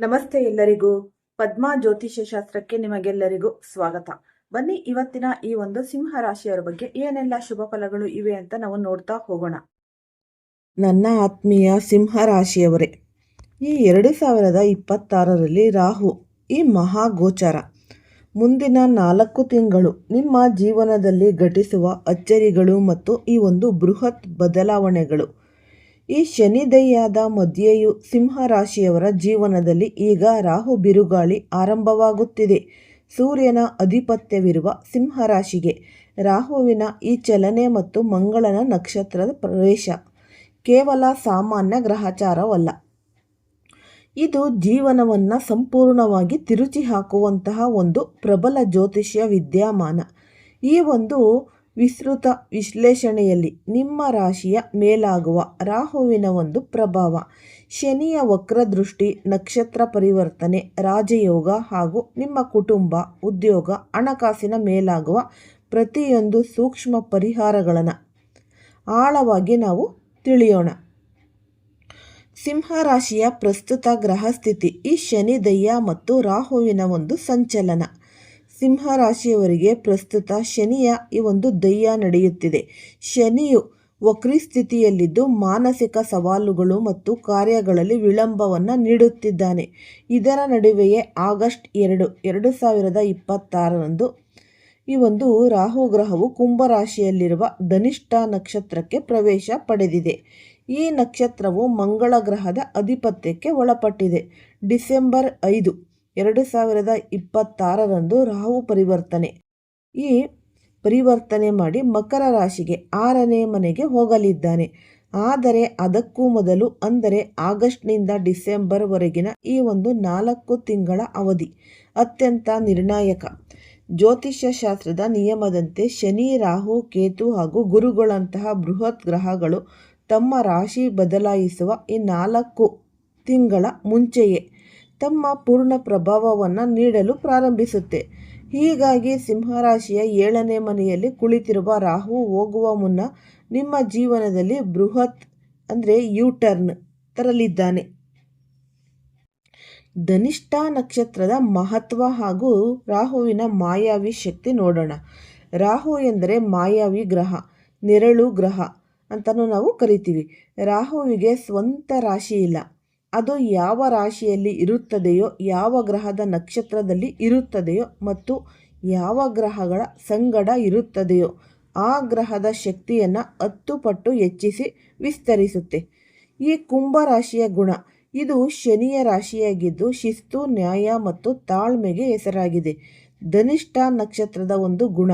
ನಮಸ್ತೆ ಎಲ್ಲರಿಗೂ. ಪದ್ಮಾ ಜ್ಯೋತಿಷ್ಯ ಶಾಸ್ತ್ರಕ್ಕೆ ನಿಮಗೆಲ್ಲರಿಗೂ ಸ್ವಾಗತ. ಬನ್ನಿ ಇವತ್ತಿನ ಈ ಒಂದು ಸಿಂಹ ರಾಶಿಯವರ ಬಗ್ಗೆ ಏನೆಲ್ಲ ಶುಭ ಫಲಗಳು ಇವೆ ಅಂತ ನಾವು ನೋಡ್ತಾ ಹೋಗೋಣ. ನನ್ನ ಆತ್ಮೀಯ ಸಿಂಹ ರಾಶಿಯವರೇ, ಈ 2026ರಲ್ಲಿ ರಾಹು ಈ ಮಹಾಗೋಚರ ಮುಂದಿನ 4 ತಿಂಗಳು ನಿಮ್ಮ ಜೀವನದಲ್ಲಿ ಘಟಿಸುವ ಅಚ್ಚರಿಗಳು ಮತ್ತು ಈ ಒಂದು ಬೃಹತ್ ಬದಲಾವಣೆಗಳು. ಈ ಶನಿದಯ್ಯದ ಮಧ್ಯೆಯೂ ಸಿಂಹ ರಾಶಿಯವರ ಜೀವನದಲ್ಲಿ ಈಗ ರಾಹು ಬಿರುಗಾಳಿ ಆರಂಭವಾಗುತ್ತಿದೆ. ಸೂರ್ಯನ ಅಧಿಪತ್ಯವಿರುವ ಸಿಂಹ ರಾಶಿಗೆ ರಾಹುವಿನ ಈ ಚಲನೆ ಮತ್ತು ಮಂಗಳನ ನಕ್ಷತ್ರದ ಪ್ರವೇಶ ಕೇವಲ ಸಾಮಾನ್ಯ ಗ್ರಹಚಾರವಲ್ಲ. ಇದು ಜೀವನವನ್ನು ಸಂಪೂರ್ಣವಾಗಿ ತಿರುಚಿ ಹಾಕುವಂತಹ ಒಂದು ಪ್ರಬಲ ಜ್ಯೋತಿಷ್ಯ ವಿದ್ಯಮಾನ. ಈ ಒಂದು ವಿಸ್ತೃತ ವಿಶ್ಲೇಷಣೆಯಲ್ಲಿ ನಿಮ್ಮ ರಾಶಿಯ ಮೇಲಾಗುವ ರಾಹುವಿನ ಒಂದು ಪ್ರಭಾವ, ಶನಿಯ ವಕ್ರದೃಷ್ಟಿ, ನಕ್ಷತ್ರ ಪರಿವರ್ತನೆ, ರಾಜಯೋಗ ಹಾಗೂ ನಿಮ್ಮ ಕುಟುಂಬ, ಉದ್ಯೋಗ, ಹಣಕಾಸಿನ ಮೇಲಾಗುವ ಪ್ರತಿಯೊಂದು ಸೂಕ್ಷ್ಮ ಪರಿಹಾರಗಳನ್ನು ಆಳವಾಗಿ ನಾವು ತಿಳಿಯೋಣ. ಸಿಂಹ ರಾಶಿಯ ಪ್ರಸ್ತುತ ಗ್ರಹಸ್ಥಿತಿ. ಈ ಶನಿದಯ್ಯ ಮತ್ತು ರಾಹುವಿನ ಒಂದು ಸಂಚಲನ. ಸಿಂಹ ರಾಶಿಯವರಿಗೆ ಪ್ರಸ್ತುತ ಶನಿಯ ಈ ಒಂದು ದಯ್ಯ ನಡೆಯುತ್ತಿದೆ. ಶನಿಯು ವಕ್ರಿ ಸ್ಥಿತಿಯಲ್ಲಿದ್ದು ಮಾನಸಿಕ ಸವಾಲುಗಳು ಮತ್ತು ಕಾರ್ಯಗಳಲ್ಲಿ ವಿಳಂಬವನ್ನು ನೀಡುತ್ತಿದ್ದಾನೆ. ಇದರ ನಡುವೆಯೇ ಆಗಸ್ಟ್ 2, 2026ರಂದು ಈ ಒಂದು ರಾಹು ಗ್ರಹವು ಕುಂಭರಾಶಿಯಲ್ಲಿರುವ ಧನಿಷ್ಠ ನಕ್ಷತ್ರಕ್ಕೆ ಪ್ರವೇಶ ಪಡೆದಿದೆ. ಈ ನಕ್ಷತ್ರವು ಮಂಗಳ ಗ್ರಹದ ಅಧಿಪತ್ಯಕ್ಕೆ ಒಳಪಟ್ಟಿದೆ. ಡಿಸೆಂಬರ್ 5, 2026ರಂದು ರಾಹು ಪರಿವರ್ತನೆ ಮಾಡಿ ಮಕರ ರಾಶಿಗೆ 6ನೇ ಮನೆಗೆ ಹೋಗಲಿದ್ದಾನೆ. ಆದರೆ ಅದಕ್ಕೂ ಮೊದಲು, ಅಂದರೆ ಆಗಸ್ಟ್ನಿಂದ ಡಿಸೆಂಬರ್ವರೆಗಿನ ಈ ಒಂದು 4 ತಿಂಗಳ ಅವಧಿ ಅತ್ಯಂತ ನಿರ್ಣಾಯಕ. ಜ್ಯೋತಿಷ್ಯ ಶಾಸ್ತ್ರದ ನಿಯಮದಂತೆ ಶನಿ, ರಾಹು, ಕೇತು ಹಾಗೂ ಗುರುಗಳಂತಹ ಬೃಹತ್ ಗ್ರಹಗಳು ತಮ್ಮ ರಾಶಿ ಬದಲಾಯಿಸುವ ಈ 4 ತಿಂಗಳ ಮುಂಚೆಯೇ ತಮ್ಮ ಪೂರ್ಣ ಪ್ರಭಾವವನ್ನು ನೀಡಲು ಪ್ರಾರಂಭಿಸುತ್ತೆ. ಹೀಗಾಗಿ ಸಿಂಹರಾಶಿಯ 7ನೇ ಮನೆಯಲ್ಲಿ ಕುಳಿತಿರುವ ರಾಹು ಹೋಗುವ ಮುನ್ನ ನಿಮ್ಮ ಜೀವನದಲ್ಲಿ ಬೃಹತ್ ಯು-ಟರ್ನ್ ತರಲಿದ್ದಾನೆ. ಧನಿಷ್ಠ ನಕ್ಷತ್ರದ ಮಹತ್ವ ಹಾಗೂ ರಾಹುವಿನ ಮಾಯಾವಿ ಶಕ್ತಿ ನೋಡೋಣ. ರಾಹು ಎಂದರೆ ಮಾಯಾವಿ ಗ್ರಹ, ನೆರಳು ಗ್ರಹ ಅಂತಲೂ ನಾವು ಕರಿತೀವಿ. ರಾಹುವಿಗೆ ಸ್ವಂತ ರಾಶಿ ಇಲ್ಲ. ಅದು ಯಾವ ರಾಶಿಯಲ್ಲಿ ಇರುತ್ತದೆಯೋ, ಯಾವ ಗ್ರಹದ ನಕ್ಷತ್ರದಲ್ಲಿ ಇರುತ್ತದೆಯೋ ಮತ್ತು ಯಾವ ಗ್ರಹಗಳ ಸಂಗಡ ಇರುತ್ತದೆಯೋ ಆ ಗ್ರಹದ ಶಕ್ತಿಯನ್ನು 10 ಪಟ್ಟು ಹೆಚ್ಚಿಸಿ ವಿಸ್ತರಿಸುತ್ತೆ. ಈ ಕುಂಭ ರಾಶಿಯ ಗುಣ. ಇದು ಶನಿಯ ರಾಶಿಯಾಗಿದ್ದು ಶಿಸ್ತು, ನ್ಯಾಯ ಮತ್ತು ತಾಳ್ಮೆಗೆ ಹೆಸರಾಗಿದೆ. ಧನಿಷ್ಠ ನಕ್ಷತ್ರದ ಒಂದು ಗುಣ.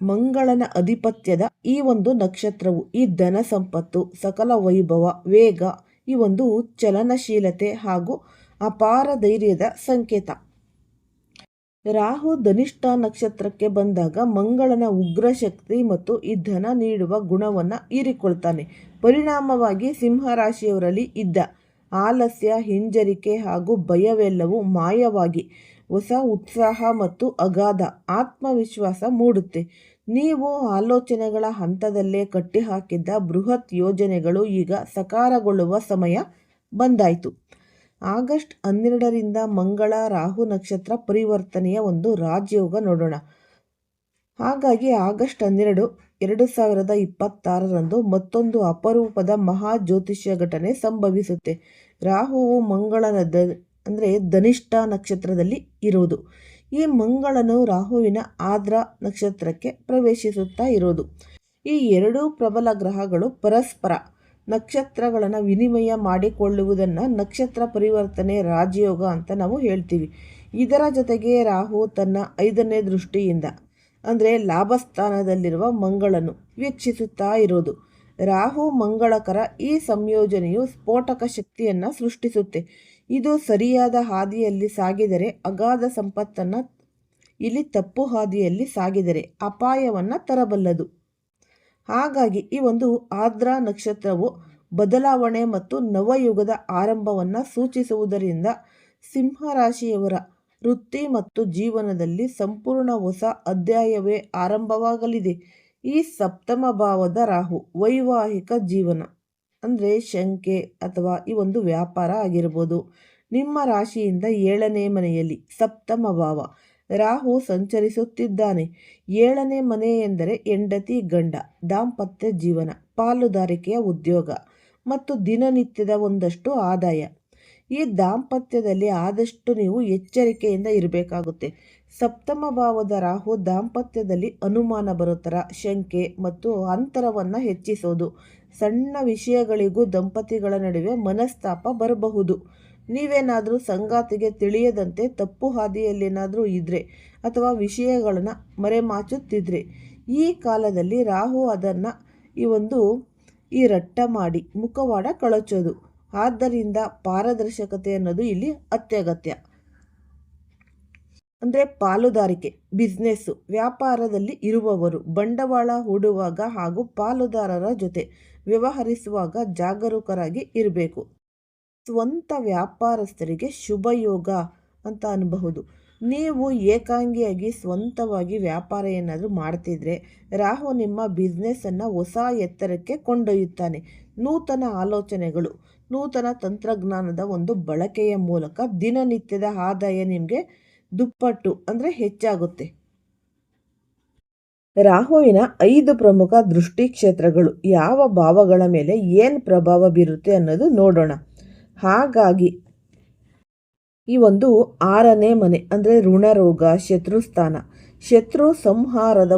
ಮಂಗಳನ ಅಧಿಪತ್ಯದ ಈ ಒಂದು ನಕ್ಷತ್ರವು ಈ ಧನ ಸಂಪತ್ತು, ಸಕಲ ವೈಭವ, ವೇಗ, ಈ ಒಂದು ಚಲನಶೀಲತೆ ಹಾಗೂ ಅಪಾರ ಧೈರ್ಯದ ಸಂಕೇತ. ರಾಹು ಧನಿಷ್ಠ ನಕ್ಷತ್ರಕ್ಕೆ ಬಂದಾಗ ಮಂಗಳನ ಉಗ್ರ ಶಕ್ತಿ ಮತ್ತು ಈ ಧನ ನೀಡುವ ಗುಣವನ್ನು ಹೀರಿಕೊಳ್ತಾನೆ. ಪರಿಣಾಮವಾಗಿ ಸಿಂಹರಾಶಿಯವರಲ್ಲಿ ಇದ್ದ ಆಲಸ್ಯ, ಹಿಂಜರಿಕೆ ಹಾಗೂ ಭಯವೆಲ್ಲವೂ ಮಾಯವಾಗಿ ಹೊಸ ಉತ್ಸಾಹ ಮತ್ತು ಅಗಾಧ ಆತ್ಮವಿಶ್ವಾಸ ಮೂಡುತ್ತೆ. ನೀವು ಆಲೋಚನೆಗಳ ಹಂತದಲ್ಲೇ ಕಟ್ಟಿಹಾಕಿದ್ದ ಬೃಹತ್ ಯೋಜನೆಗಳು ಈಗ ಸಾಕಾರಗೊಳ್ಳುವ ಸಮಯ ಬಂದಾಯಿತು. ಆಗಸ್ಟ್ 12ರಿಂದ ಮಂಗಳ ರಾಹು ನಕ್ಷತ್ರ ಪರಿವರ್ತನೆಯ ಒಂದು ರಾಜಯೋಗ ನೋಡೋಣ. ಹಾಗಾಗಿ ಆಗಸ್ಟ್ 12, 2026ರಂದು ಮತ್ತೊಂದು ಅಪರೂಪದ ಮಹಾ ಜ್ಯೋತಿಷ್ಯ ಘಟನೆ ಸಂಭವಿಸುತ್ತೆ. ರಾಹುವು ಮಂಗಳನ ಧನಿಷ್ಠ ನಕ್ಷತ್ರದಲ್ಲಿ ಇರೋದು. ಈ ಮಂಗಳನು ರಾಹುವಿನ ಆರ್ದ್ರ ನಕ್ಷತ್ರಕ್ಕೆ ಪ್ರವೇಶಿಸುತ್ತಾ ಇರೋದು. ಈ 2 ಪ್ರಬಲ ಗ್ರಹಗಳು ಪರಸ್ಪರ ನಕ್ಷತ್ರಗಳನ್ನು ವಿನಿಮಯ ಮಾಡಿಕೊಳ್ಳುವುದನ್ನು ನಕ್ಷತ್ರ ಪರಿವರ್ತನೆ ರಾಜಯೋಗ ಅಂತ ನಾವು ಹೇಳ್ತೀವಿ. ಇದರ ಜೊತೆಗೆ ರಾಹು ತನ್ನ 5ನೇ ದೃಷ್ಟಿಯಿಂದ ಲಾಭಸ್ಥಾನದಲ್ಲಿರುವ ಮಂಗಳನು ವೀಕ್ಷಿಸುತ್ತಾ ಇರೋದು. ರಾಹು ಮಂಗಳಕರ ಈ ಸಂಯೋಜನೆಯು ಸ್ಫೋಟಕ ಶಕ್ತಿಯನ್ನು ಸೃಷ್ಟಿಸುತ್ತೆ. ಇದು ಸರಿಯಾದ ಹಾದಿಯಲ್ಲಿ ಸಾಗಿದರೆ ಅಗಾಧ ಸಂಪತ್ತನ್ನು, ಇಲ್ಲಿ ತಪ್ಪು ಹಾದಿಯಲ್ಲಿ ಸಾಗಿದರೆ ಅಪಾಯವನ್ನು ತರಬಲ್ಲದು. ಹಾಗಾಗಿ ಈ ಒಂದು ಆರ್ದ್ರ ನಕ್ಷತ್ರವು ಬದಲಾವಣೆ ಮತ್ತು ನವಯುಗದ ಆರಂಭವನ್ನು ಸೂಚಿಸುವುದರಿಂದ ಸಿಂಹರಾಶಿಯವರ ವೃತ್ತಿ ಮತ್ತು ಜೀವನದಲ್ಲಿ ಸಂಪೂರ್ಣ ಹೊಸ ಅಧ್ಯಾಯವೇ ಆರಂಭವಾಗಲಿದೆ. ಈ ಸಪ್ತಮ ಭಾವದ ರಾಹು ವೈವಾಹಿಕ ಜೀವನ ಅಂದರೆ ಶಂಕೆ ಅಥವಾ ಈ ಒಂದು ವ್ಯಾಪಾರ ಆಗಿರ್ಬೋದು. ನಿಮ್ಮ ರಾಶಿಯಿಂದ 7ನೇ ಮನೆಯಲ್ಲಿ ಸಪ್ತಮ ಭಾವ ರಾಹು ಸಂಚರಿಸುತ್ತಿದ್ದಾನೆ. 7ನೇ ಮನೆ ಎಂದರೆ ಹೆಂಡತಿ ಗಂಡ, ದಾಂಪತ್ಯ ಜೀವನ, ಪಾಲುದಾರಿಕೆಯ ಉದ್ಯೋಗ ಮತ್ತು ದಿನನಿತ್ಯದ ಒಂದಷ್ಟು ಆದಾಯ. ಈ ದಾಂಪತ್ಯದಲ್ಲಿ ಆದಷ್ಟು ನೀವು ಎಚ್ಚರಿಕೆಯಿಂದ ಇರಬೇಕಾಗುತ್ತೆ. ಸಪ್ತಮ ಭಾವದ ರಾಹು ದಾಂಪತ್ಯದಲ್ಲಿ ಅನುಮಾನ ಬರೋ ಥರ ಶಂಕೆ ಮತ್ತು ಅಂತರವನ್ನು ಹೆಚ್ಚಿಸೋದು. ಸಣ್ಣ ವಿಷಯಗಳಿಗೂ ದಂಪತಿಗಳ ನಡುವೆ ಮನಸ್ತಾಪ ಬರಬಹುದು. ನೀವೇನಾದರೂ ಸಂಗಾತಿಗೆ ತಿಳಿಯದಂತೆ ತಪ್ಪು ಹಾದಿಯಲ್ಲೇನಾದರೂ ಇದ್ದರೆ ಅಥವಾ ವಿಷಯಗಳನ್ನು ಮರೆಮಾಚುತ್ತಿದ್ರೆ ಈ ಕಾಲದಲ್ಲಿ ರಾಹು ಅದನ್ನು ಈ ರಟ್ಟ ಮಾಡಿ ಮುಖವಾಡ ಕಳಚೋದು. ಆದ್ದರಿಂದ ಪಾರದರ್ಶಕತೆ ಅನ್ನೋದು ಇಲ್ಲಿ ಅತ್ಯಗತ್ಯ. ಅಂದರೆ ಪಾಲುದಾರಿಕೆ, ಬಿಸ್ನೆಸ್ಸು, ವ್ಯಾಪಾರದಲ್ಲಿ ಇರುವವರು ಬಂಡವಾಳ ಹೂಡುವಾಗ ಹಾಗೂ ಪಾಲುದಾರರ ಜೊತೆ ವ್ಯವಹರಿಸುವಾಗ ಜಾಗರೂಕರಾಗಿ ಇರಬೇಕು. ಸ್ವಂತ ವ್ಯಾಪಾರಸ್ಥರಿಗೆ ಶುಭಯೋಗ ಅಂತ ಅನ್ನಬಹುದು. ನೀವು ಏಕಾಂಗಿಯಾಗಿ ಸ್ವಂತವಾಗಿ ವ್ಯಾಪಾರ ಏನಾದರೂ ಮಾಡ್ತಿದ್ರೆ ರಾಹು ನಿಮ್ಮ ಬಿಸ್ನೆಸ್ಸನ್ನು ಹೊಸ ಎತ್ತರಕ್ಕೆ ಕೊಂಡೊಯ್ಯುತ್ತಾನೆ. ನೂತನ ಆಲೋಚನೆಗಳು, ನೂತನ ತಂತ್ರಜ್ಞಾನದ ಒಂದು ಬಳಕೆಯ ಮೂಲಕ ದಿನನಿತ್ಯದ ಆದಾಯ ನಿಮಗೆ ದುಪ್ಪಟ್ಟು ಅಂದರೆ ಹೆಚ್ಚಾಗುತ್ತೆ. ರಾಹುವಿನ 5 ಪ್ರಮುಖ ದೃಷ್ಟಿ ಕ್ಷೇತ್ರಗಳು ಯಾವ ಭಾವಗಳ ಮೇಲೆ ಏನು ಪ್ರಭಾವ ಬೀರುತ್ತೆ ಅನ್ನೋದು ನೋಡೋಣ. ಹಾಗಾಗಿ ಈ 6ನೇ ಮನೆ ಅಂದರೆ ಋಣರೋಗ, ಶತ್ರುಸ್ಥಾನ, ಶತ್ರು ಸಂಹಾರದ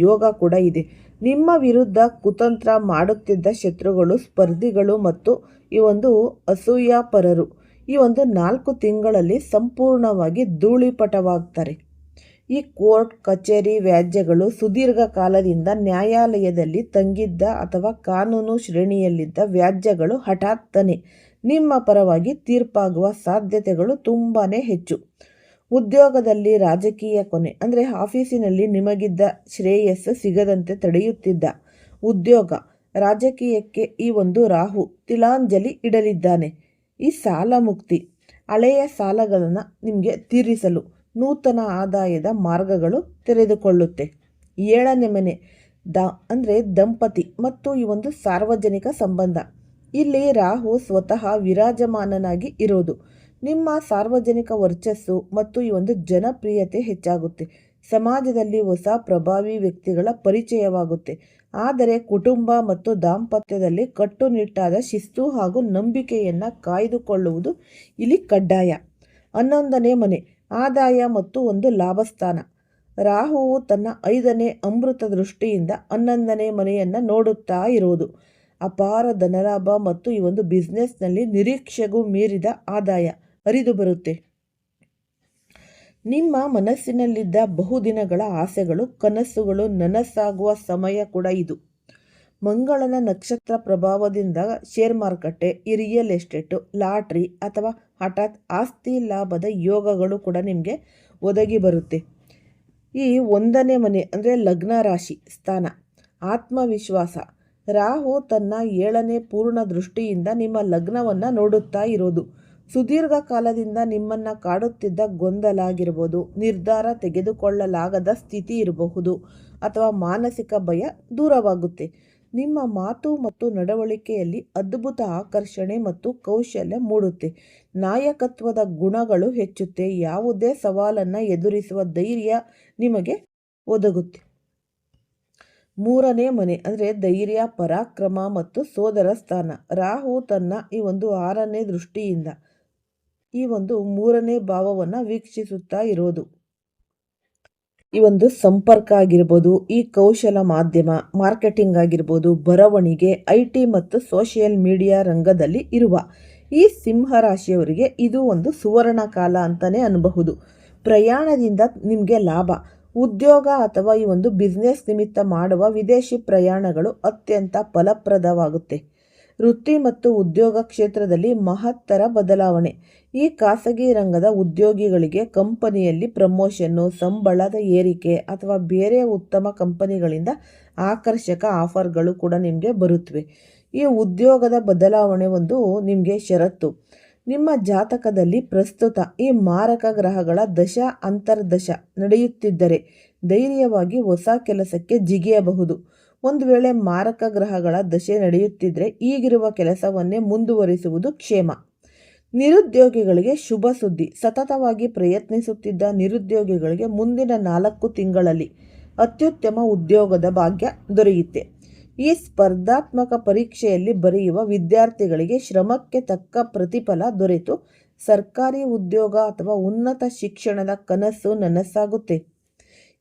ಯೋಗ ಕೂಡ ಇದೆ. ನಿಮ್ಮ ವಿರುದ್ಧ ಕುತಂತ್ರ ಮಾಡುತ್ತಿದ್ದ ಶತ್ರುಗಳು, ಸ್ಪರ್ಧಿಗಳು ಮತ್ತು ಈ ಅಸೂಯಾಪರರು ಈ 4 ತಿಂಗಳಲ್ಲಿ ಸಂಪೂರ್ಣವಾಗಿ ಧೂಳಿಪಟವಾಗ್ತಾರೆ. ಈ ಕೋರ್ಟ್ ಕಚೇರಿ ವ್ಯಾಜ್ಯಗಳು, ಸುದೀರ್ಘ ಕಾಲದಿಂದ ನ್ಯಾಯಾಲಯದಲ್ಲಿ ತಂಗಿದ್ದ ಅಥವಾ ಕಾನೂನು ಶ್ರೇಣಿಯಲ್ಲಿದ್ದ ವ್ಯಾಜ್ಯಗಳು ಹಠಾತ್ತನೆ ನಿಮ್ಮ ಪರವಾಗಿ ತೀರ್ಪಾಗುವ ಸಾಧ್ಯತೆಗಳು ತುಂಬಾ ಹೆಚ್ಚು. ಉದ್ಯೋಗದಲ್ಲಿ ರಾಜಕೀಯ ಕೊನೆ ಅಂದರೆ ಆಫೀಸಿನಲ್ಲಿ ನಿಮಗಿದ್ದ ಶ್ರೇಯಸ್ಸು ಸಿಗದಂತೆ ತಡೆಯುತ್ತಿದ್ದ ಉದ್ಯೋಗ, ರಾಜಕೀಯಕ್ಕೆ ಈ ರಾಹು ತಿಲಾಂಜಲಿ ಇಡಲಿದ್ದಾನೆ. ಈ ಸಾಲ ಮುಕ್ತಿ, ಹಳೆಯ ಸಾಲಗಳನ್ನು ನಿಮಗೆ ತೀರಿಸಲು ನೂತನ ಆದಾಯದ ಮಾರ್ಗಗಳು ತೆರೆದುಕೊಳ್ಳುತ್ತೆ. 7ನೇ ಮನೆ ಅಂದರೆ ದಂಪತಿ ಮತ್ತು ಈ ಸಾರ್ವಜನಿಕ ಸಂಬಂಧ. ಇಲ್ಲಿ ರಾಹು ಸ್ವತಃ ವಿರಾಜಮಾನನಾಗಿ ಇರೋದು. ನಿಮ್ಮ ಸಾರ್ವಜನಿಕ ವರ್ಚಸ್ಸು ಮತ್ತು ಈ ಜನಪ್ರಿಯತೆ ಹೆಚ್ಚಾಗುತ್ತೆ. ಸಮಾಜದಲ್ಲಿ ಹೊಸ ಪ್ರಭಾವಿ ವ್ಯಕ್ತಿಗಳ ಪರಿಚಯವಾಗುತ್ತೆ. ಆದರೆ ಕುಟುಂಬ ಮತ್ತು ದಾಂಪತ್ಯದಲ್ಲಿ ಕಟ್ಟುನಿಟ್ಟಾದ ಶಿಸ್ತು ಹಾಗೂ ನಂಬಿಕೆಯನ್ನು ಕಾಯ್ದುಕೊಳ್ಳುವುದು ಇಲ್ಲಿ ಕಡ್ಡಾಯ. 11ನೇ ಮನೆ ಆದಾಯ ಮತ್ತು ಲಾಭಸ್ಥಾನ. ರಾಹುವು ತನ್ನ 5ನೇ ಅಮೃತ ದೃಷ್ಟಿಯಿಂದ 11ನೇ ಮನೆಯನ್ನು ನೋಡುತ್ತಾ ಇರೋದು. ಅಪಾರ ಧನಲಾಭ ಮತ್ತು ಈ ಬಿಸ್ನೆಸ್ನಲ್ಲಿ ನಿರೀಕ್ಷೆಗೂ ಮೀರಿದ ಆದಾಯ ಹರಿದು ಬರುತ್ತೆ. ನಿಮ್ಮ ಮನಸ್ಸಿನಲ್ಲಿದ್ದ ಬಹುದಿನಗಳ ಆಸೆಗಳು, ಕನಸುಗಳು ನನಸಾಗುವ ಸಮಯ ಕೂಡ ಇದು. ಮಂಗಳನ ನಕ್ಷತ್ರ ಪ್ರಭಾವದಿಂದ ಶೇರ್ ಮಾರುಕಟ್ಟೆ, ಈ ರಿಯಲ್ ಎಸ್ಟೇಟು, ಲಾಟ್ರಿ ಅಥವಾ ಹಠಾತ್ ಆಸ್ತಿ ಲಾಭದ ಯೋಗಗಳು ಕೂಡ ನಿಮಗೆ ಒದಗಿ ಬರುತ್ತೆ. ಈ 1ನೇ ಮನೆ ಅಂದರೆ ಲಗ್ನ ರಾಶಿ ಸ್ಥಾನ, ಆತ್ಮವಿಶ್ವಾಸ. ರಾಹು ತನ್ನ 7ನೇ ಪೂರ್ಣ ದೃಷ್ಟಿಯಿಂದ ನಿಮ್ಮ ಲಗ್ನವನ್ನು ನೋಡುತ್ತಾ ಇರೋದು. ಸುದೀರ್ಘ ಕಾಲದಿಂದ ನಿಮ್ಮನ್ನು ಕಾಡುತ್ತಿದ್ದ ಗೊಂದಲ ಆಗಿರ್ಬೋದು, ನಿರ್ಧಾರ ತೆಗೆದುಕೊಳ್ಳಲಾಗದ ಸ್ಥಿತಿ ಇರಬಹುದು ಅಥವಾ ಮಾನಸಿಕ ಭಯ ದೂರವಾಗುತ್ತೆ. ನಿಮ್ಮ ಮಾತು ಮತ್ತು ನಡವಳಿಕೆಯಲ್ಲಿ ಅದ್ಭುತ ಆಕರ್ಷಣೆ ಮತ್ತು ಕೌಶಲ್ಯ ಮೂಡುತ್ತೆ. ನಾಯಕತ್ವದ ಗುಣಗಳು ಹೆಚ್ಚುತ್ತೆ. ಯಾವುದೇ ಸವಾಲನ್ನು ಎದುರಿಸುವ ಧೈರ್ಯ ನಿಮಗೆ ಒದಗುತ್ತೆ. 3ನೇ ಮನೆ ಅಂದರೆ ಧೈರ್ಯ, ಪರಾಕ್ರಮ ಮತ್ತು ಸೋದರ ಸ್ಥಾನ. ರಾಹು ತನ್ನ ಈ 6ನೇ ದೃಷ್ಟಿಯಿಂದ ಈ 3ನೇ ಭಾವವನ್ನು ವೀಕ್ಷಿಸುತ್ತಾ ಇರೋದು. ಈ ಸಂಪರ್ಕ ಆಗಿರ್ಬೋದು, ಈ ಕೌಶಲ ಮಾಧ್ಯಮ, ಮಾರ್ಕೆಟಿಂಗ್ ಆಗಿರ್ಬೋದು, ಬರವಣಿಗೆ, IT ಮತ್ತು ಸೋಷಿಯಲ್ ಮೀಡಿಯಾ ರಂಗದಲ್ಲಿ ಇರುವ ಈ ಸಿಂಹರಾಶಿಯವರಿಗೆ ಇದು ಸುವರ್ಣ ಕಾಲ ಅಂತಲೇ ಅನ್ನಬಹುದು. ಪ್ರಯಾಣದಿಂದ ನಿಮಗೆ ಲಾಭ. ಉದ್ಯೋಗ ಅಥವಾ ಈ ಬಿಸ್ನೆಸ್ ನಿಮಿತ್ತ ಮಾಡುವ ವಿದೇಶಿ ಪ್ರಯಾಣಗಳು ಅತ್ಯಂತ ಫಲಪ್ರದವಾಗುತ್ತೆ. ವೃತ್ತಿ ಮತ್ತು ಉದ್ಯೋಗ ಕ್ಷೇತ್ರದಲ್ಲಿ ಮಹತ್ತರ ಬದಲಾವಣೆ. ಈ ಖಾಸಗಿ ರಂಗದ ಉದ್ಯೋಗಿಗಳಿಗೆ ಕಂಪನಿಯಲ್ಲಿ ಪ್ರಮೋಷನ್ನು, ಸಂಬಳದ ಏರಿಕೆ ಅಥವಾ ಬೇರೆ ಉತ್ತಮ ಕಂಪನಿಗಳಿಂದ ಆಕರ್ಷಕ ಆಫರ್ಗಳು ಕೂಡ ನಿಮಗೆ ಬರುತ್ತವೆ. ಈ ಉದ್ಯೋಗದ ಬದಲಾವಣೆ ನಿಮಗೆ ಷರತ್ತು. ನಿಮ್ಮ ಜಾತಕದಲ್ಲಿ ಪ್ರಸ್ತುತ ಈ ಮಾರಕ ಗ್ರಹಗಳ ದಶ ಅಂತರ್ದಶ ನಡೆಯುತ್ತಿದ್ದರೆ ಧೈರ್ಯವಾಗಿ ಹೊಸ ಕೆಲಸಕ್ಕೆ ಜಿಗಿಯಬಹುದು. ಒಂದು ವೇಳೆ ಮಾರಕ ಗ್ರಹಗಳ ದಶೆ ನಡೆಯುತ್ತಿದ್ದರೆ ಈಗಿರುವ ಕೆಲಸವನ್ನೇ ಮುಂದುವರಿಸುವುದು ಕ್ಷೇಮ. ನಿರುದ್ಯೋಗಿಗಳಿಗೆ ಶುಭ ಸುದ್ದಿ. ಸತತವಾಗಿ ಪ್ರಯತ್ನಿಸುತ್ತಿದ್ದ ನಿರುದ್ಯೋಗಿಗಳಿಗೆ ಮುಂದಿನ 4 ತಿಂಗಳಲ್ಲಿ ಅತ್ಯುತ್ತಮ ಉದ್ಯೋಗದ ಭಾಗ್ಯ ದೊರೆಯುತ್ತೆ. ಈ ಸ್ಪರ್ಧಾತ್ಮಕ ಪರೀಕ್ಷೆಯಲ್ಲಿ ಬರೆಯುವ ವಿದ್ಯಾರ್ಥಿಗಳಿಗೆ ಶ್ರಮಕ್ಕೆ ತಕ್ಕ ಪ್ರತಿಫಲ ದೊರೆತು ಸರ್ಕಾರಿ ಉದ್ಯೋಗ ಅಥವಾ ಉನ್ನತ ಶಿಕ್ಷಣದ ಕನಸು ನನಸಾಗುತ್ತೆ.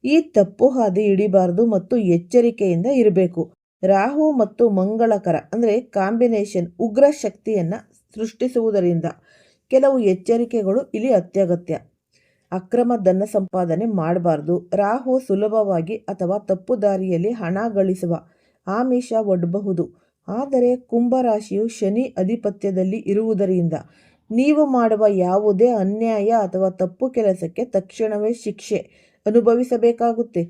ಈ ತಪ್ಪು ಹಾದಿ ಹಿಡಿಬಾರದು ಮತ್ತು ಎಚ್ಚರಿಕೆಯಿಂದ ಇರಬೇಕು. ರಾಹು ಮತ್ತು ಮಂಗಳಕರ ಅಂದರೆ ಕಾಂಬಿನೇಷನ್ ಉಗ್ರ ಶಕ್ತಿಯನ್ನು ಸೃಷ್ಟಿಸುವುದರಿಂದ ಕೆಲವು ಎಚ್ಚರಿಕೆಗಳು ಇಲ್ಲಿ ಅತ್ಯಗತ್ಯ. ಅಕ್ರಮ ಧನ ಸಂಪಾದನೆ ಮಾಡಬಾರ್ದು. ರಾಹು ಸುಲಭವಾಗಿ ಅಥವಾ ತಪ್ಪು ದಾರಿಯಲ್ಲಿ ಹಣ ಗಳಿಸುವ ಆಮಿಷ ಒಡ್ಡಬಹುದು. ಆದರೆ ಕುಂಭರಾಶಿಯು ಶನಿ ಅಧಿಪತ್ಯದಲ್ಲಿ ಇರುವುದರಿಂದ ನೀವು ಮಾಡುವ ಯಾವುದೇ ಅನ್ಯಾಯ ಅಥವಾ ತಪ್ಪು ಕೆಲಸಕ್ಕೆ ತಕ್ಷಣವೇ ಶಿಕ್ಷೆ ಅನುಭವಿಸಬೇಕಾಗುತ್ತೆ.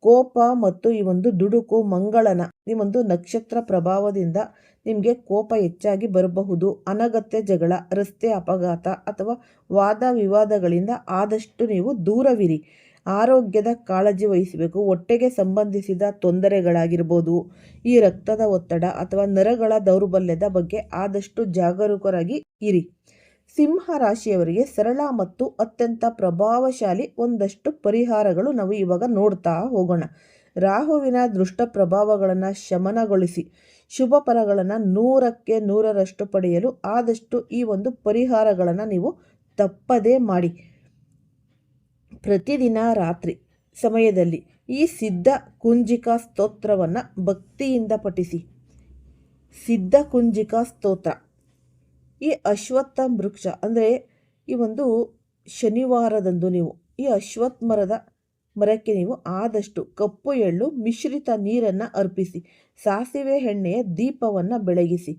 ಕೋಪ ಮತ್ತು ಈ ಒಂದು ದುಡುಕು ಮಂಗಳನ ಈ ಒಂದು ನಕ್ಷತ್ರ ಪ್ರಭಾವದಿಂದ ನಿಮಗೆ ಕೋಪ ಹೆಚ್ಚಾಗಿ ಬರಬಹುದು. ಅನಗತ್ಯ ಜಗಳ, ರಸ್ತೆ ಅಪಘಾತ ಅಥವಾ ವಾದ ವಿವಾದಗಳಿಂದ ಆದಷ್ಟು ನೀವು ದೂರವಿರಿ. ಆರೋಗ್ಯದ ಕಾಳಜಿ ವಹಿಸಬೇಕು. ಹೊಟ್ಟೆಗೆ ಸಂಬಂಧಿಸಿದ ತೊಂದರೆಗಳಾಗಿರ್ಬೋದು, ಈ ರಕ್ತದ ಒತ್ತಡ ಅಥವಾ ನರಗಳ ದೌರ್ಬಲ್ಯದ ಬಗ್ಗೆ ಆದಷ್ಟು ಜಾಗರೂಕರಾಗಿ ಇರಿ. ಸಿಂಹ ರಾಶಿಯವರಿಗೆ ಸರಳ ಮತ್ತು ಅತ್ಯಂತ ಪ್ರಭಾವಶಾಲಿ ಒಂದಷ್ಟು ಪರಿಹಾರಗಳು ನಾವು ಇವಾಗ ನೋಡ್ತಾ ಹೋಗೋಣ. ರಾಹುವಿನ ದುಷ್ಟ ಪ್ರಭಾವಗಳನ್ನು ಶಮನಗೊಳಿಸಿ ಶುಭ ಫಲಗಳನ್ನು 100ಕ್ಕೆ 100ರಷ್ಟು ಪಡೆಯಲು ಆದಷ್ಟು ಈ ಒಂದು ಪರಿಹಾರಗಳನ್ನು ನೀವು ತಪ್ಪದೇ ಮಾಡಿ. ಪ್ರತಿದಿನ ರಾತ್ರಿ ಸಮಯದಲ್ಲಿ ಈ ಸಿದ್ಧ ಕುಂಜಿಕಾ ಸ್ತೋತ್ರವನ್ನು ಭಕ್ತಿಯಿಂದ ಪಠಿಸಿ. ಸಿದ್ಧ ಕುಂಜಿಕಾ ಸ್ತೋತ್ರ. ಈ ಅಶ್ವತ್ಥ ವೃಕ್ಷ ಅಂದರೆ ಈ ಒಂದು ಶನಿವಾರದಂದು ನೀವು ಈ ಅಶ್ವತ್ಥ ಮರಕ್ಕೆ ನೀವು ಆದಷ್ಟು ಕಪ್ಪು ಎಳ್ಳು ಮಿಶ್ರಿತ ನೀರನ್ನು ಅರ್ಪಿಸಿ ಸಾಸಿವೆ ಎಣ್ಣೆಯ ದೀಪವನ್ನು ಬೆಳಗಿಸಿ.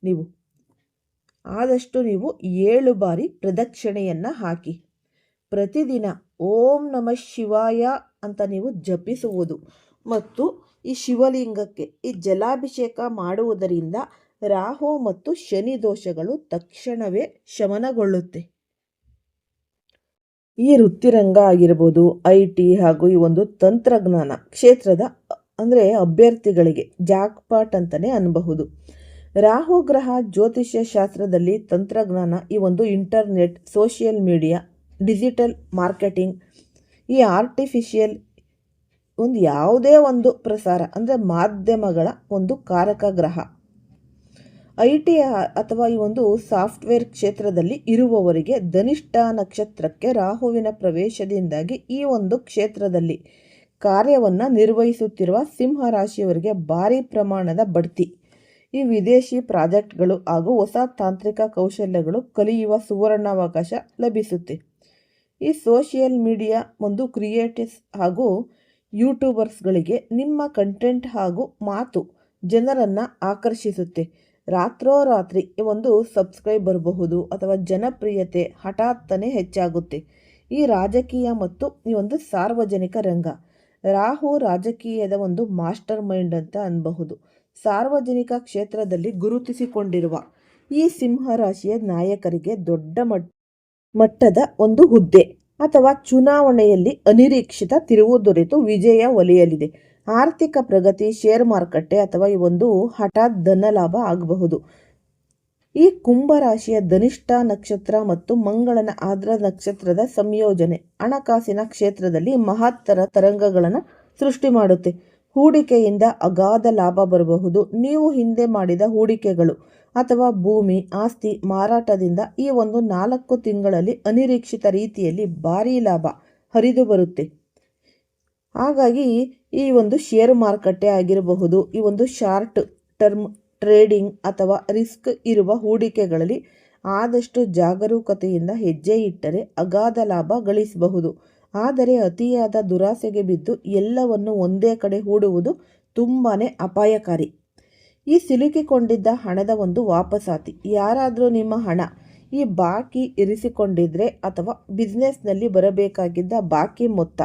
ನೀವು ಆದಷ್ಟು ನೀವು 7 ಬಾರಿ ಪ್ರದಕ್ಷಿಣೆಯನ್ನು ಹಾಕಿ. ಪ್ರತಿದಿನ ಓಂ ನಮಃ ಶಿವಾಯ ಅಂತ ನೀವು ಜಪಿಸುವುದು ಮತ್ತು ಈ ಶಿವಲಿಂಗಕ್ಕೆ ಈ ಜಲಾಭಿಷೇಕ ಮಾಡುವುದರಿಂದ ರಾಹು ಮತ್ತು ಶನಿ ದೋಷಗಳು ತಕ್ಷಣವೇ ಶಮನಗೊಳ್ಳುತ್ತೆ. ಈ ವೃತ್ತಿರಂಗ ಆಗಿರ್ಬೋದು, IT ಹಾಗೂ ಈ ಒಂದು ತಂತ್ರಜ್ಞಾನ ಕ್ಷೇತ್ರದ ಅಂದರೆ ಅಭ್ಯರ್ಥಿಗಳಿಗೆ ಜಾಕ್ಪಾಟ್ ಅಂತಲೇ ಅನ್ನಬಹುದು. ರಾಹು ಗ್ರಹ ಜ್ಯೋತಿಷ್ಯ ಶಾಸ್ತ್ರದಲ್ಲಿ ತಂತ್ರಜ್ಞಾನ, ಈ ಒಂದು internet, social media, digital marketing, ಈ ಆರ್ಟಿಫಿಷಿಯಲ್ ಯಾವುದೇ ಒಂದು ಪ್ರಸಾರ ಅಂದರೆ ಮಾಧ್ಯಮಗಳ ಒಂದು ಕಾರಕ ಗ್ರಹ. IT ಅಥವಾ ಈ ಒಂದು ಸಾಫ್ಟ್ವೇರ್ ಕ್ಷೇತ್ರದಲ್ಲಿ ಇರುವವರಿಗೆ ಧನಿಷ್ಠ ನಕ್ಷತ್ರಕ್ಕೆ ರಾಹುವಿನ ಪ್ರವೇಶದಿಂದಾಗಿ ಈ ಒಂದು ಕ್ಷೇತ್ರದಲ್ಲಿ ಕಾರ್ಯವನ್ನು ನಿರ್ವಹಿಸುತ್ತಿರುವ ಸಿಂಹ ರಾಶಿಯವರಿಗೆ ಭಾರಿ ಪ್ರಮಾಣದ ಬಡ್ತಿ, ಈ ವಿದೇಶಿ ಪ್ರಾಜೆಕ್ಟ್ಗಳು ಹಾಗೂ ಹೊಸ ತಾಂತ್ರಿಕ ಕೌಶಲ್ಯಗಳು ಕಲಿಯುವ ಸುವರ್ಣಾವಕಾಶ ಲಭಿಸುತ್ತೆ. ಈ ಸೋಷಿಯಲ್ ಮೀಡಿಯಾ ಒಂದು ಕ್ರಿಯೇಟರ್ಸ್ ಹಾಗೂ ಯೂಟ್ಯೂಬರ್ಸ್ಗಳಿಗೆ ನಿಮ್ಮ ಕಂಟೆಂಟ್ ಹಾಗೂ ಮಾತು ಜನರನ್ನು ಆಕರ್ಷಿಸುತ್ತೆ. ರಾತ್ರೋರಾತ್ರಿ ಒಂದು ಸಬ್ಸ್ಕ್ರೈಬ್ ಬರಬಹುದು ಅಥವಾ ಜನಪ್ರಿಯತೆ ಹಠಾತ್ತನೆ ಹೆಚ್ಚಾಗುತ್ತೆ. ಈ ರಾಜಕೀಯ ಮತ್ತು ಈ ಒಂದು ಸಾರ್ವಜನಿಕ ರಂಗ. ರಾಹು ರಾಜಕೀಯದ ಒಂದು ಮಾಸ್ಟರ್ ಮೈಂಡ್ ಅಂತ ಅನ್ನಬಹುದು. ಸಾರ್ವಜನಿಕ ಕ್ಷೇತ್ರದಲ್ಲಿ ಗುರುತಿಸಿಕೊಂಡಿರುವ ಈ ಸಿಂಹ ರಾಶಿಯ ನಾಯಕರಿಗೆ ದೊಡ್ಡ ಮಟ್ಟದ ಒಂದು ಹುದ್ದೆ ಅಥವಾ ಚುನಾವಣೆಯಲ್ಲಿ ಅನಿರೀಕ್ಷಿತ ತಿರುವು ದೊರೆತು ವಿಜಯ ಒಲಿಯಲಿದೆ. ಆರ್ಥಿಕ ಪ್ರಗತಿ, ಶೇರ್ ಮಾರುಕಟ್ಟೆ ಅಥವಾ ಈ ಒಂದು ಹಠಾತ್ ಧನ ಲಾಭ ಆಗಬಹುದು. ಈ ಕುಂಭರಾಶಿಯ ಧನಿಷ್ಠ ನಕ್ಷತ್ರ ಮತ್ತು ಮಂಗಳನ ಆರ್ದ್ರ ನಕ್ಷತ್ರದ ಸಂಯೋಜನೆ ಹಣಕಾಸಿನ ಕ್ಷೇತ್ರದಲ್ಲಿ ಮಹತ್ತರ ತರಂಗಗಳನ್ನು ಸೃಷ್ಟಿ ಮಾಡುತ್ತೆ. ಹೂಡಿಕೆಯಿಂದ ಅಗಾಧ ಲಾಭ ಬರಬಹುದು. ನೀವು ಹಿಂದೆ ಮಾಡಿದ ಹೂಡಿಕೆಗಳು ಅಥವಾ ಭೂಮಿ, ಆಸ್ತಿ ಮಾರಾಟದಿಂದ ಈ ಒಂದು 4 ತಿಂಗಳಲ್ಲಿ ಅನಿರೀಕ್ಷಿತ ರೀತಿಯಲ್ಲಿ ಭಾರೀ ಲಾಭ ಹರಿದು ಬರುತ್ತೆ. ಹಾಗಾಗಿ ಈ ಒಂದು ಶೇರು ಮಾರುಕಟ್ಟೆ ಆಗಿರಬಹುದು, ಈ ಒಂದು ಶಾರ್ಟ್ ಟರ್ಮ್ ಟ್ರೇಡಿಂಗ್ ಅಥವಾ ರಿಸ್ಕ್ ಇರುವ ಹೂಡಿಕೆಗಳಲ್ಲಿ ಆದಷ್ಟು ಜಾಗರೂಕತೆಯಿಂದ ಹೆಜ್ಜೆ ಇಟ್ಟರೆ ಅಗಾಧ ಲಾಭ ಗಳಿಸಬಹುದು. ಆದರೆ ಅತಿಯಾದ ದುರಾಸೆಗೆ ಬಿದ್ದು ಎಲ್ಲವನ್ನು ಒಂದೇ ಕಡೆ ಹೂಡುವುದು ತುಂಬಾ ಅಪಾಯಕಾರಿ. ಈ ಸಿಲುಕಿಕೊಂಡಿದ್ದ ಹಣದ ಒಂದು ವಾಪಸಾತಿ. ಯಾರಾದರೂ ನಿಮ್ಮ ಹಣ ಈ ಬಾಕಿ ಇರಿಸಿಕೊಂಡಿದ್ರೆ ಅಥವಾ ಬಿಸ್ನೆಸ್ನಲ್ಲಿ ಬರಬೇಕಾಗಿದ್ದ ಬಾಕಿ ಮೊತ್ತ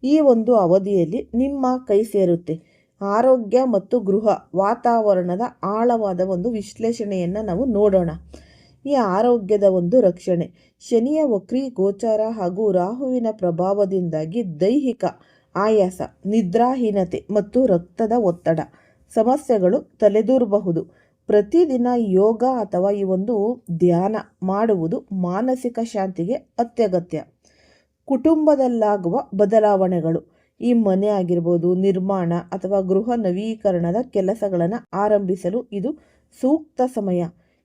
ಈ ಒಂದು ಅವಧಿಯಲ್ಲಿ ನಿಮ್ಮ ಕೈ ಸೇರುತ್ತೆ. ಆರೋಗ್ಯ ಮತ್ತು ಗೃಹ ವಾತಾವರಣದ ಆಳವಾದ ಒಂದು ವಿಶ್ಲೇಷಣೆಯನ್ನು ನಾವು ನೋಡೋಣ. ಈ ಆರೋಗ್ಯದ ಒಂದು ರಕ್ಷಣೆ. ಶನಿಯ ವಕ್ರಿ ಗೋಚಾರ ಹಾಗೂ ರಾಹುವಿನ ಪ್ರಭಾವದಿಂದಾಗಿ ದೈಹಿಕ ಆಯಾಸ, ನಿದ್ರಾಹೀನತೆ ಮತ್ತು ರಕ್ತದ ಒತ್ತಡ ಸಮಸ್ಯೆಗಳು ತಲೆದೂರಬಹುದು. ಪ್ರತಿದಿನ ಯೋಗ ಅಥವಾ ಈ ಒಂದು ಧ್ಯಾನ ಮಾಡುವುದು ಮಾನಸಿಕ ಶಾಂತಿಗೆ ಅತ್ಯಗತ್ಯ. ಕುಟುಂಬದಲ್ಲಾಗುವ ಬದಲಾವಣೆಗಳು, ಈ ಮನೆ ಆಗಿರ್ಬೋದು, ನಿರ್ಮಾಣ ಅಥವಾ ಗೃಹ ನವೀಕರಣದ ಕೆಲಸಗಳನ್ನು ಆರಂಭಿಸಲು ಇದು ಸೂಕ್ತ ಸಮಯ.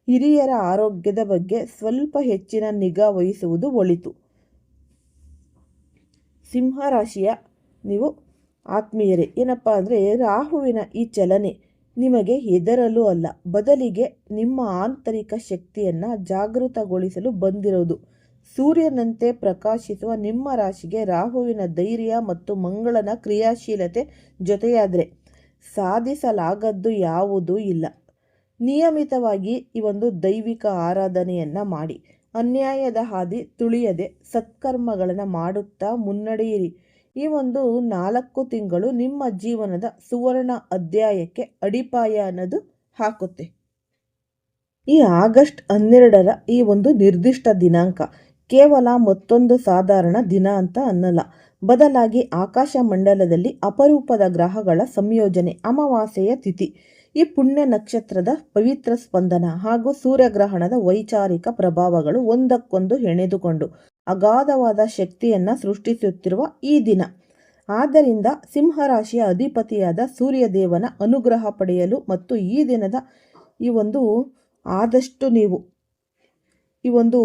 ಹಿರಿಯರ ಆರೋಗ್ಯದ ಬಗ್ಗೆ ಸ್ವಲ್ಪ ಹೆಚ್ಚಿನ ನಿಗಾ ವಹಿಸುವುದು ಒಳಿತು. ಸಿಂಹರಾಶಿಯ ನೀವು ಆತ್ಮೀಯರೇ, ಏನಪ್ಪ ಅಂದರೆ ರಾಹುವಿನ ಈ ಚಲನೆ ನಿಮಗೆ ಹೆದರಲು ಅಲ್ಲ, ಬದಲಿಗೆ ನಿಮ್ಮ ಆಂತರಿಕ ಶಕ್ತಿಯನ್ನು ಜಾಗೃತಗೊಳಿಸಲು ಬಂದಿರೋದು. ಸೂರ್ಯನಂತೆ ಪ್ರಕಾಶಿಸುವ ನಿಮ್ಮ ರಾಶಿಗೆ ರಾಹುವಿನ ಧೈರ್ಯ ಮತ್ತು ಮಂಗಳನ ಕ್ರಿಯಾಶೀಲತೆ ಜೊತೆಯಾದರೆ ಸಾಧಿಸಲಾಗದ್ದು ಯಾವುದೂ ಇಲ್ಲ. ನಿಯಮಿತವಾಗಿ ಈ ಒಂದು ದೈವಿಕ ಆರಾಧನೆಯನ್ನು ಮಾಡಿ, ಅನ್ಯಾಯದ ಹಾದಿ ತುಳಿಯದೆ ಸತ್ಕರ್ಮಗಳನ್ನು ಮಾಡುತ್ತಾ ಮುನ್ನಡೆಯಿರಿ. ಈ ಒಂದು 4 ತಿಂಗಳು ನಿಮ್ಮ ಜೀವನದ ಸುವರ್ಣ ಅಧ್ಯಾಯಕ್ಕೆ ಅಡಿಪಾಯ ಅನ್ನೋದು ಹಾಕುತ್ತೆ. ಈ ಆಗಸ್ಟ್ 12ರ ಈ ಒಂದು ನಿರ್ದಿಷ್ಟ ದಿನಾಂಕ ಕೇವಲ ಮತ್ತೊಂದು ಸಾಧಾರಣ ದಿನ ಅಂತ ಅನ್ನಲ್ಲ, ಬದಲಾಗಿ ಆಕಾಶ ಮಂಡಲದಲ್ಲಿ ಅಪರೂಪದ ಗ್ರಹಗಳ ಸಂಯೋಜನೆ, ಅಮಾವಾಸ್ಯೆಯ ತಿಥಿ, ಈ ಪುಣ್ಯ ನಕ್ಷತ್ರದ ಪವಿತ್ರ ಸ್ಪಂದನ ಹಾಗೂ ಸೂರ್ಯಗ್ರಹಣದ ವೈಚಾರಿಕ ಪ್ರಭಾವಗಳು ಒಂದಕ್ಕೊಂದು ಹೆಣೆದುಕೊಂಡು ಅಗಾಧವಾದ ಶಕ್ತಿಯನ್ನು ಸೃಷ್ಟಿಸುತ್ತಿರುವ ಈ ದಿನ. ಆದ್ದರಿಂದ ಸಿಂಹರಾಶಿಯ ಅಧಿಪತಿಯಾದ ಸೂರ್ಯದೇವನ ಅನುಗ್ರಹ ಪಡೆಯಲು ಮತ್ತು ಈ ದಿನದ ಈ ಒಂದು ಆದಷ್ಟು ನೀವು ಈ ಒಂದು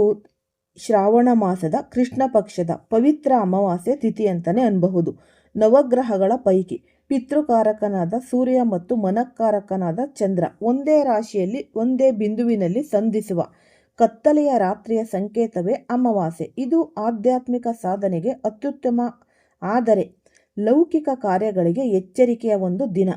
ಶ್ರಾವಣ ಮಾಸದ ಕೃಷ್ಣ ಪಕ್ಷದ ಪವಿತ್ರ ಅಮಾವಾಸ್ಯೆ ತಿಥಿ ಅಂತಲೇ ಅನ್ಬಹುದು. ನವಗ್ರಹಗಳ ಪೈಕಿ ಪಿತೃಕಾರಕನಾದ ಸೂರ್ಯ ಮತ್ತು ಮನಃಕಾರಕನಾದ ಚಂದ್ರ ಒಂದೇ ರಾಶಿಯಲ್ಲಿ ಒಂದೇ ಬಿಂದುವಿನಲ್ಲಿ ಸಂಧಿಸುವ ಕತ್ತಲೆಯ ರಾತ್ರಿಯ ಸಂಕೇತವೇ ಅಮಾವಾಸ್ಯೆ. ಇದು ಆಧ್ಯಾತ್ಮಿಕ ಸಾಧನೆಗೆ ಅತ್ಯುತ್ತಮ, ಆದರೆ ಲೌಕಿಕ ಕಾರ್ಯಗಳಿಗೆ ಎಚ್ಚರಿಕೆಯ ಒಂದು ದಿನ.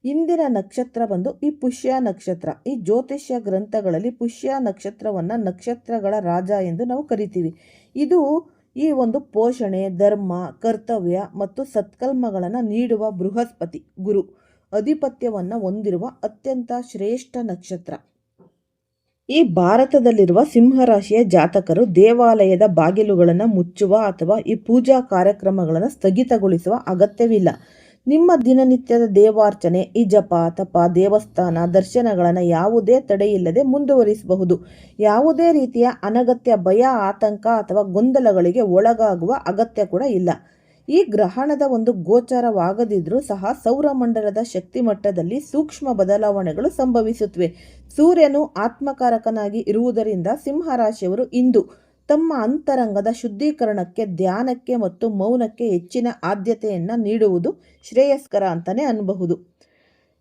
ಇಂದಿನ ನಕ್ಷತ್ರ ಬಂದು ಈ ಪುಷ್ಯ ನಕ್ಷತ್ರ. ಈ ಜ್ಯೋತಿಷ್ಯ ಗ್ರಂಥಗಳಲ್ಲಿ ಪುಷ್ಯ ನಕ್ಷತ್ರವನ್ನು ನಕ್ಷತ್ರಗಳ ರಾಜ ಎಂದು ನಾವು ಕರಿತೀವಿ. ಇದು ಈ ಒಂದು ಪೋಷಣೆ, ಧರ್ಮ, ಕರ್ತವ್ಯ ಮತ್ತು ಸತ್ಕರ್ಮಗಳನ್ನು ನೀಡುವ ಬೃಹಸ್ಪತಿ ಗುರು ಅಧಿಪತ್ಯವನ್ನು ಹೊಂದಿರುವ ಅತ್ಯಂತ ಶ್ರೇಷ್ಠ ನಕ್ಷತ್ರ. ಈ ಭಾರತದಲ್ಲಿರುವ ಸಿಂಹರಾಶಿಯ ಜಾತಕರು ದೇವಾಲಯದ ಬಾಗಿಲುಗಳನ್ನು ಮುಚ್ಚುವ ಅಥವಾ ಈ ಪೂಜಾ ಕಾರ್ಯಕ್ರಮಗಳನ್ನು ಸ್ಥಗಿತಗೊಳಿಸುವ ಅಗತ್ಯವಿಲ್ಲ. ನಿಮ್ಮ ದಿನನಿತ್ಯದ ದೇವಾರ್ಚನೆ, ಈ ಜಪ, ತಪ, ದೇವಸ್ಥಾನ ದರ್ಶನಗಳನ್ನು ಯಾವುದೇ ತಡೆಯಿಲ್ಲದೆ ಮುಂದುವರಿಸಬಹುದು. ಯಾವುದೇ ರೀತಿಯ ಅನಗತ್ಯ ಭಯ, ಆತಂಕ ಅಥವಾ ಗೊಂದಲಗಳಿಗೆ ಒಳಗಾಗುವ ಅಗತ್ಯ ಕೂಡ ಇಲ್ಲ. ಈ ಗ್ರಹಣದ ಒಂದು ಗೋಚರವಾಗದಿದ್ರೂ ಸಹ ಸೌರಮಂಡಲದ ಶಕ್ತಿ ಮಟ್ಟದಲ್ಲಿ ಸೂಕ್ಷ್ಮ ಬದಲಾವಣೆಗಳು ಸಂಭವಿಸುತ್ತವೆ. ಸೂರ್ಯನು ಆತ್ಮಕಾರಕನಾಗಿ ಇರುವುದರಿಂದ ಸಿಂಹರಾಶಿಯವರು ಇಂದು ತಮ್ಮ ಅಂತರಂಗದ ಶುದ್ಧೀಕರಣಕ್ಕೆ, ಧ್ಯಾನಕ್ಕೆ ಮತ್ತು ಮೌನಕ್ಕೆ ಹೆಚ್ಚಿನ ಆದ್ಯತೆಯನ್ನು ನೀಡುವುದು ಶ್ರೇಯಸ್ಕರ ಅಂತಲೇ ಅನ್ನಬಹುದು.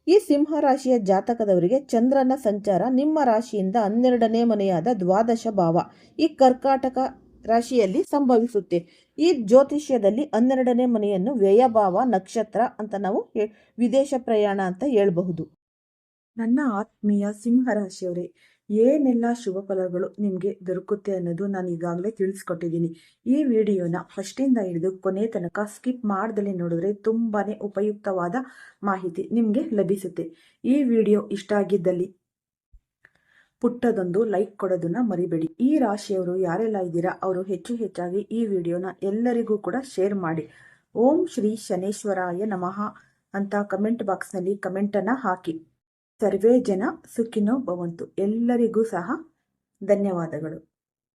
ಈ ಸಿಂಹರಾಶಿಯ ಜಾತಕದವರಿಗೆ ಚಂದ್ರನ ಸಂಚಾರ ನಿಮ್ಮ ರಾಶಿಯಿಂದ 12ನೇ ಮನೆಯಾದ ದ್ವಾದಶ ಭಾವ ಈ ಕರ್ಕಾಟಕ ರಾಶಿಯಲ್ಲಿ ಸಂಭವಿಸುತ್ತೆ. ಈ ಜ್ಯೋತಿಷ್ಯದಲ್ಲಿ 12ನೇ ಮನೆಯನ್ನು ವ್ಯಯಭಾವ ನಕ್ಷತ್ರ ಅಂತ ನಾವು ವಿದೇಶ ಪ್ರಯಾಣ ಅಂತ ಹೇಳಬಹುದು. ನನ್ನ ಆತ್ಮೀಯ ಸಿಂಹರಾಶಿಯವರೇ, ಏನೆಲ್ಲ ಶುಭ ಫಲಗಳು ನಿಮಗೆ ದೊರಕುತ್ತೆ ಅನ್ನೋದು ನಾನು ಈಗಾಗಲೇ ತಿಳಿಸ್ಕೊಟ್ಟಿದ್ದೀನಿ. ಈ ವಿಡಿಯೋನ ಫಸ್ಟಿಂದ ಹಿಡಿದು ಕೊನೆ ತನಕ ಸ್ಕಿಪ್ ಮಾಡ್ದಲೇ ನೋಡಿದ್ರೆ ತುಂಬಾ ಉಪಯುಕ್ತವಾದ ಮಾಹಿತಿ ನಿಮಗೆ ಲಭಿಸುತ್ತೆ. ಈ ವಿಡಿಯೋ ಇಷ್ಟ ಆಗಿದ್ದಲ್ಲಿ ಪುಟ್ಟದೊಂದು ಲೈಕ್ ಕೊಡೋದನ್ನ ಮರಿಬೇಡಿ. ಈ ರಾಶಿಯವರು ಯಾರೆಲ್ಲ ಇದ್ದೀರಾ ಅವರು ಹೆಚ್ಚಾಗಿ ಈ ವಿಡಿಯೋನ ಎಲ್ಲರಿಗೂ ಕೂಡ ಶೇರ್ ಮಾಡಿ. ಓಂ ಶ್ರೀ ಶನೇಶ್ವರಾಯ ನಮಃ ಅಂತ ಕಮೆಂಟ್ ಬಾಕ್ಸ್ನಲ್ಲಿ ಕಮೆಂಟನ್ನು ಹಾಕಿ. ಸರ್ವೇ ಜನ ಸುಖಿನೋ ಭವಂತು. ಎಲ್ಲರಿಗೂ ಸಹ ಧನ್ಯವಾದಗಳು.